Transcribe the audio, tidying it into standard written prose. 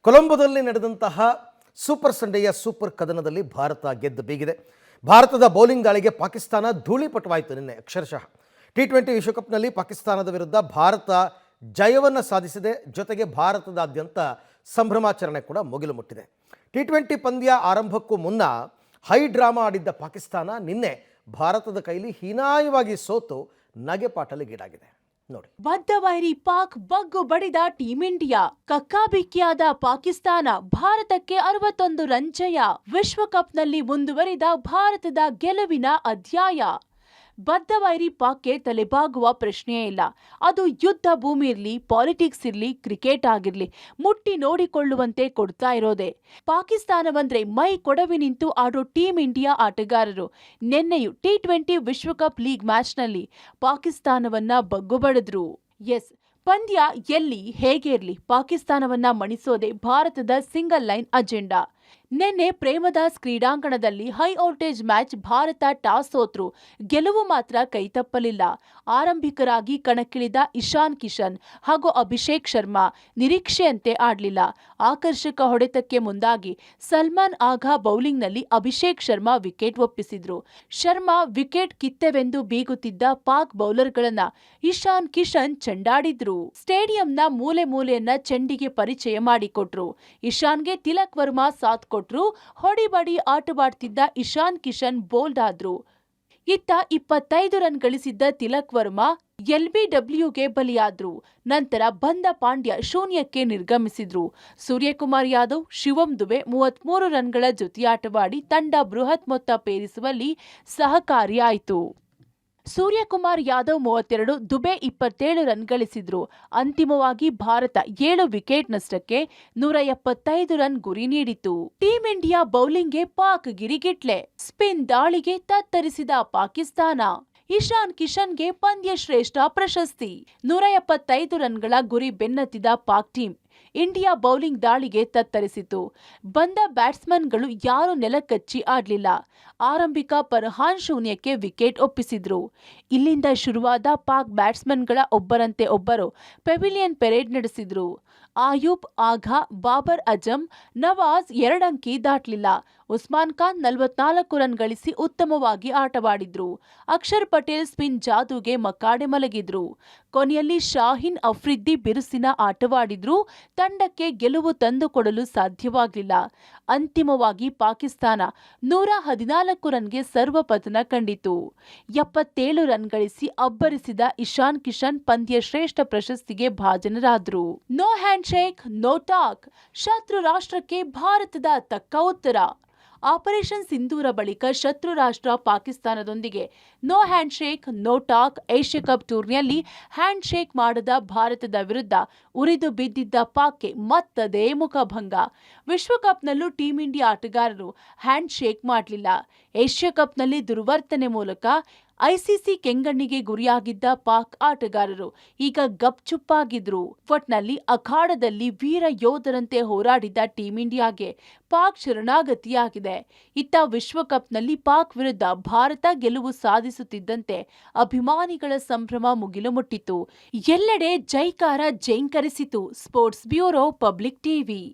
ಕೊಲಂಬೋದಲ್ಲಿ ನಡೆದಂತಹ super ಸಂಡೆಯ super ಕದನದಲ್ಲಿ Bharat ಗೆದ್ದು ಬೀಗಿದೆ. ಭಾರತದ ಬೌಲಿಂಗ್ ದಾಳಿಗೆ ಪಾಕಿಸ್ತಾನ ಧೂಳಿಪಟವಾಯಿತು. ನಿನ್ನೆ ಅಕ್ಷರಶಃ ಟಿ20 ವಿಶ್ವಕಪ್ನಲ್ಲಿ ಪಾಕಿಸ್ತಾನದ ವಿರುದ್ಧ ಭಾರತ ಜಯವನ್ನು ಸಾಧಿಸಿದೆ. ಜೊತೆಗೆ ಭಾರತದಾದ್ಯಂತ ಸಂಭ್ರಮಾಚರಣೆ ಕೂಡ ಮುಗಿಲು ಮುಟ್ಟಿದೆ. ಟಿ20 ಪಂದ್ಯ ಆರಂಭಕ್ಕೂ ಮುನ್ನ ಹೈ ಡ್ರಾಮಾ ಆಡಿದ್ದ ಪಾಕಿಸ್ತಾನ ನಿನ್ನೆ ಭಾರತದ ಕೈಲಿ ಹೀನಾಯವಾಗಿ ಸೋತು ನಗೆಪಾಟಲಿಗೀಡಾಗಿದೆ. ನೋಡಿ, ಬದ್ಧವೈರಿ ಪಾಕ್ ಬಗ್ಗು ಬಡಿದ ಟೀಂ ಇಂಡಿಯಾ. ಕಕ್ಕಾಬಿಕ್ಕಿಯಾದ ಪಾಕಿಸ್ತಾನ ಭಾರತಕ್ಕೆ 61 ರನ್ ಜಯ. ವಿಶ್ವಕಪ್ನಲ್ಲಿ ಮುಂದುವರಿದ ಭಾರತದ ಗೆಲುವಿನ ಅಧ್ಯಾಯ. ಬದ್ಧವೈರಿ ಪಾಕ್ಗೆ ತಲೆಬಾಗುವ ಪ್ರಶ್ನೆಯೇ ಇಲ್ಲ. ಅದು ಯುದ್ಧ ಭೂಮಿ ಇರಲಿ, ಪಾಲಿಟಿಕ್ಸ್ ಇರಲಿ, ಕ್ರಿಕೆಟ್ ಆಗಿರಲಿ, ಮುಟ್ಟಿ ನೋಡಿಕೊಳ್ಳುವಂತೆ ಕೊಡ್ತಾ ಇರೋದೆ. ಪಾಕಿಸ್ತಾನವಂದ್ರೆ ಮೈ ಕೊಡವಿ ನಿಂತು ಆಡೋ ಟೀಂ ಇಂಡಿಯಾ ಆಟಗಾರರು ನಿನ್ನೆಯೂ ಟಿ20 ವಿಶ್ವಕಪ್ ಲೀಗ್ ಮ್ಯಾಚ್ನಲ್ಲಿ ಪಾಕಿಸ್ತಾನವನ್ನ ಬಗ್ಗು ಬಡಿದ್ರು. ಎಸ್, ಪಂದ್ಯ ಎಲ್ಲಿ ಹೇಗೆ ಇರಲಿ, ಪಾಕಿಸ್ತಾನವನ್ನ ಮಣಿಸೋದೆ ಭಾರತದ ಸಿಂಗಲ್ ಲೈನ್ ಅಜೆಂಡಾ. ನಿನ್ನೆ ಪ್ರೇಮದಾಸ್ ಕ್ರೀಡಾಂಗಣದಲ್ಲಿ high voltage match. Bharat toss ಸೋತ್ರು, ಗೆಲುವು ಮಾತ್ರ ಕೈತಪ್ಪಲಿಲ್ಲ. ಆರಂಭಿಕರಾಗಿ ಕಣಕ್ಕಿಳಿದ ಇಶಾನ್ ಕಿಶನ್ ಹಾಗೂ ಅಭಿಷೇಕ್ ಶರ್ಮಾ ನಿರೀಕ್ಷೆಯಂತೆ ಆಡಲಿಲ್ಲ. ಆಕರ್ಷಕ ಹೊಡೆತಕ್ಕೆ ಮುಂದಾಗಿ ಸಲ್ಮಾನ್ ಆಗಾ ಬೌಲಿಂಗ್ನಲ್ಲಿ ಅಭಿಷೇಕ್ ಶರ್ಮಾ ವಿಕೆಟ್ ಒಪ್ಪಿಸಿದ್ರು. ಶರ್ಮಾ ವಿಕೆಟ್ ಕಿತ್ತೆವೆಂದು ಬೀಗುತ್ತಿದ್ದ ಪಾಕ್ ಬೌಲರ್ಗಳನ್ನ ಇಶಾನ್ ಕಿಶನ್ ಚೆಂಡಾಡಿದ್ರು. ಸ್ಟೇಡಿಯಂನ ಮೂಲೆ ಮೂಲೆಯನ್ನ ಚೆಂಡಿಗೆ ಪರಿಚಯ ಮಾಡಿಕೊಟ್ರು. ಇಶಾನ್ಗೆ ತಿಲಕ್ ವರ್ಮಾ ಸಾಥ್ ಕೊಟ್ರು. ಹೊಡಿಬಡಿ ಆಟವಾಡ್ತಿದ್ದ ಇಶಾನ್ ಕಿಶನ್ ಬೋಲ್ಡ್ ಆದ್ರು. ಇತ್ತ 25 ರನ್ ಗಳಿಸಿದ್ದ ತಿಲಕ್ ವರ್ಮಾ LBWಗೆ ಬಲಿಯಾದ್ರು. ನಂತರ ಬಂದ ಪಾಂಡ್ಯ ಶೂನ್ಯಕ್ಕೆ ನಿರ್ಗಮಿಸಿದ್ರು. ಸೂರ್ಯಕುಮಾರ್ ಯಾದವ್, ಶಿವಂ ದುಬೆ 33 ರನ್ಗಳ ಜೊತೆಯಾಟವಾಡಿ ತಂಡ ಬೃಹತ್ ಮೊತ್ತ ಪೇರಿಸುವಲ್ಲಿ ಸಹಕಾರಿಯಾಯಿತು. ಸೂರ್ಯಕುಮಾರ್ ಯಾದವ್ 32, ದುಬೆ 27 ರನ್ ಗಳಿಸಿದ್ರು. ಅಂತಿಮವಾಗಿ ಭಾರತ 7 ವಿಕೆಟ್ ನಷ್ಟಕ್ಕೆ 175 ರನ್ ಗುರಿ ನೀಡಿತು. ಟೀಂ ಇಂಡಿಯಾ ಬೌಲಿಂಗ್ಗೆ ಪಾಕ್ ಗಿರಿಗಿಟ್ಲೆ. ಸ್ಪಿನ್ ದಾಳಿಗೆ ತತ್ತರಿಸಿದ ಪಾಕಿಸ್ತಾನ. ಇಶಾನ್ ಕಿಶನ್ಗೆ ಪಂದ್ಯ ಶ್ರೇಷ್ಠ ಪ್ರಶಸ್ತಿ. 175 ರನ್ಗಳ ಗುರಿ ಬೆನ್ನತ್ತಿದ ಪಾಕ್ ಟೀಂ ಇಂಡಿಯಾ ಬೌಲಿಂಗ್ ದಾಳಿಗೆ ತತ್ತರಿಸಿತು. ಬಂದ ಬ್ಯಾಟ್ಸ್ಮನ್ಗಳು ಯಾರು ನೆಲಕಚ್ಚಿ ಆಡಲಿಲ್ಲ. ಆರಂಭಿಕ ಫರ್ಹಾನ್ ಶೂನ್ಯಕ್ಕೆ ವಿಕೆಟ್ ಒಪ್ಪಿಸಿದ್ರು. ಇಲ್ಲಿಂದ ಶುರುವಾದ ಪಾಕ್ ಬ್ಯಾಟ್ಸ್ಮನ್ಗಳ ಒಬ್ಬರಂತೆ ಒಬ್ಬರು ಪೆವಿಲಿಯನ್ ಪೆರೇಡ್ ನಡೆಸಿದ್ರು. ಆಯೂಬ್, ಆಗಾ, ಬಾಬರ್ ಅಜಮ್, ನವಾಜ್ 2 ಅಂಕಿ ದಾಟಲಿಲ್ಲ. ಉಸ್ಮಾನ್ ಖಾನ್ 44 ರನ್ ಗಳಿಸಿ ಉತ್ತಮವಾಗಿ ಆಟವಾಡಿದ್ರು. ಅಕ್ಷರ್ ಪಟೇಲ್ ಸ್ಪಿನ್ ಜಾದೂಗೆ ಮಕಾಡೆ ಮಲಗಿದ್ರು. ಕೊನೆಯಲ್ಲಿ ಶಾಹೀನ್ ಅಫ್ರಿದಿ ಬಿರುಸಿನ ಆಟವಾಡಿದ್ರು. ತಂಡಕ್ಕೆ ಗೆಲುವು ತಂದುಕೊಡಲು ಸಾಧ್ಯವಾಗಲಿಲ್ಲ. ಅಂತಿಮವಾಗಿ ಪಾಕಿಸ್ತಾನ 114 ರನ್ಗೆ ಸರ್ವಪತನ ಕಂಡಿತು. 77 ರನ್ ಗಳಿಸಿ ಅಬ್ಬರಿಸಿದ ಇಶಾನ್ ಕಿಶನ್ ಪಂದ್ಯ ಶ್ರೇಷ್ಠ ಪ್ರಶಸ್ತಿಗೆ ಭಾಜನರಾದ್ರು. No handshake, no talk. ಶತ್ರು ರಾಷ್ಟ್ರಕ್ಕೆ ಭಾರತದ ತಕ್ಕ ಉತ್ತರ. ಆಪರೇಷನ್ ಸಿಂಧೂರ ಬಳಿಕ ಶತ್ರು ರಾಷ್ಟ್ರ ಪಾಕಿಸ್ತಾನದೊಂದಿಗೆ no handshake, no talk. Asia cup ಟೂರ್ನಿಯಲ್ಲಿ ಹ್ಯಾಂಡ್ ಶೇಕ್ ಮಾಡದ ಭಾರತದ ವಿರುದ್ಧ ಉರಿದು ಬಿದ್ದಿದ್ದ ಪಾಕ್ಗೆ ಮತ್ತದೇ ಮುಖಭಂಗ. ವಿಶ್ವಕಪ್ನಲ್ಲೂ ಟೀಂ ಇಂಡಿಯಾ ಆಟಗಾರರು ಹ್ಯಾಂಡ್ ಶೇಕ್ ಮಾಡಲಿಲ್ಲ. ಏಷ್ಯಾ ಕಪ್ನಲ್ಲಿ ದುರ್ವರ್ತನೆ ಮೂಲಕ ಐಸಿಸಿ ಕೆಂಗಣ್ಣಿಗೆ ಗುರಿಯಾಗಿದ್ದ ಪಾಕ್ ಆಟಗಾರರು ಈಗ ಗಪ್ಚುಪ್ಪಾಗಿದ್ರು. ಒಟ್ನಲ್ಲಿ ಅಖಾಡದಲ್ಲಿ ವೀರ ಯೋಧರಂತೆ ಹೋರಾಡಿದ ಟೀಂ ಇಂಡಿಯಾಗೆ ಪಾಕ್ ಶರಣಾಗತಿಯಾಗಿದೆ. ಇತ್ತ ವಿಶ್ವಕಪ್ನಲ್ಲಿ ಪಾಕ್ ವಿರುದ್ಧ ಭಾರತ ಗೆಲುವು ಸಾಧಿಸುತ್ತಿದ್ದಂತೆ ಅಭಿಮಾನಿಗಳ ಸಂಭ್ರಮ ಮುಗಿಲು ಮುಟ್ಟಿತು. ಎಲ್ಲೆಡೆ ಜೈಕಾರ ಜೈಂಕರಿಸಿತು. Sports bureau, public TV.